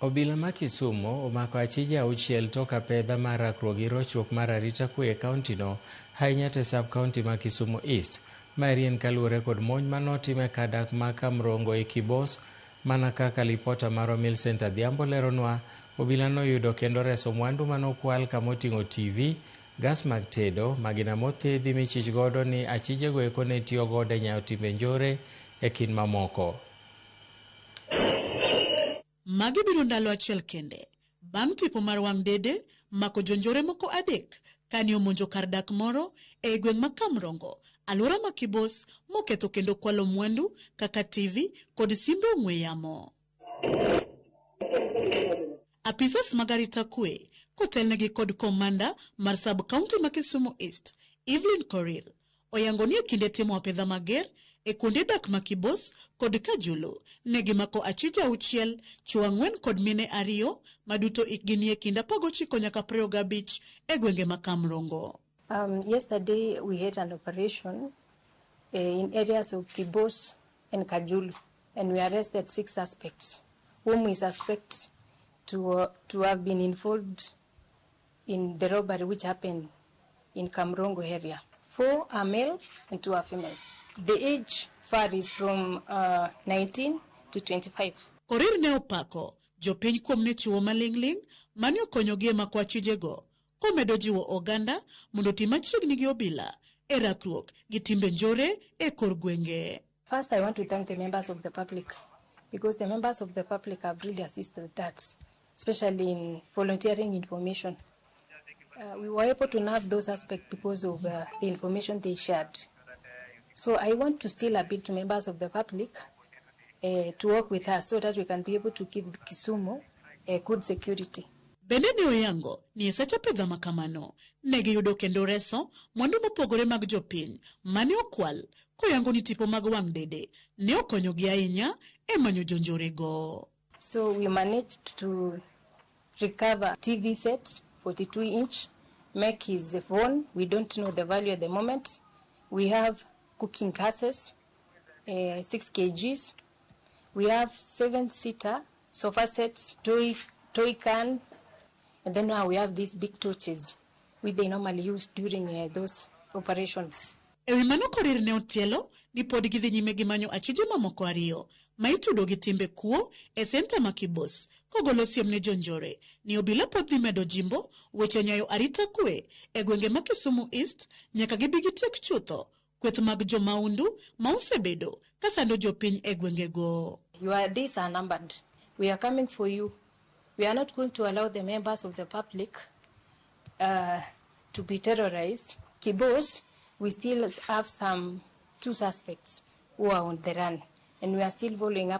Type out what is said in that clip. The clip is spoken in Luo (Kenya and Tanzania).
Obila ma Kisumu omako achije auchiel tok apedha mar rakruok gi rochruok mar arita kwe e kauntino ahinya te sub-kaunti ma Kisumu East. Maeri en kaluore kod monj manotime kadak ma Kamrongo e Kibos, mana kaka lipota mar Millicent Adhiambo leronwa. Obila noyudo kendo reso mwandu manokwal kamoting'o TV, gas mag tedo, magina mothedhi michich godo ni achijego eko ne tiyo godo e nyayo timbe njore e kind mamoko. Magi biro ndalo achiel kende bang' tipo mar wang' dede mako jonjore moko adek kani omonjo kar dak moro e gweng' ma Kamrongo, alwora ma Kibos, moketho kendo kwalo mwandu kaka TV kod simbe ong'we yamo. Apisas mag arita kwe kotelnegi kod komanda mar sub-kaunti ma Kisumu East, Evelyn Korir, oyango ni e kinde timo apedha mager e kuonde dak ma Kibos kod Kajulu ne gimako achije auchiel, chwo ang'wen kod mine ariyo maduto ikgi ni e kind 19 nyaka 25 e gwenge ma Kamrongo. Yesterday we had an operation in areas of Kibos and Kajulu, and we arrested 6 suspects whom we suspect to have been involved in the robbery which happened in Kamrongo area. 4 are male and 2 are female. The age varies from 19 to 25. Korir ne opako jopiny kuom ne chiwo maling'ling' mane okonyogi e mako achijego, komedo jiwo oganda mondo tim machiegni gi obila e rakruok gi timbe njore e kor gwenge. First, I want to thank the members of the public, because the members of the public have really assisted us, especially in volunteering information. We were able to nab those aspects because of the information they shared. So I want to still appeal to members of the public to work with us so that we can be able to give Kisumu a good security. Bende ne oyango ni e seche apedha makamano ne giyudo kendo reso mwandu mopogore mag jopiny mane okwal, koyango ni tipo mag wang' dede ne okonyogi ahinya e manyo jonjorego. So we managed to recover TV sets, 42 inch, make his phone. We don't know the value at the moment. We have cooking gases, 6 kgs. We have 7-seater sofa sets, toy can, and then now we have these big torches which they normally use during those operations. Ewi mano Korir ne otielo ni pod gidhi nyime gi manyo achije mamoko ariyo ma itudo gi timbe kuo e senta ma Kibos, kogolo siem ne jonjore ni obila pod dhi medo jimbo weche nyayo arita kwe e gwenge ma Kisumu East nyaka gibi gitiek chutho kweth mag jomaundu ma osebedo kasando jopiny e gwengego. Your days are numbered. We are coming for you. We are not going to allow the members of the public to be terrorized. Kibos, we still have 2 suspects who are on the run, and we are still following up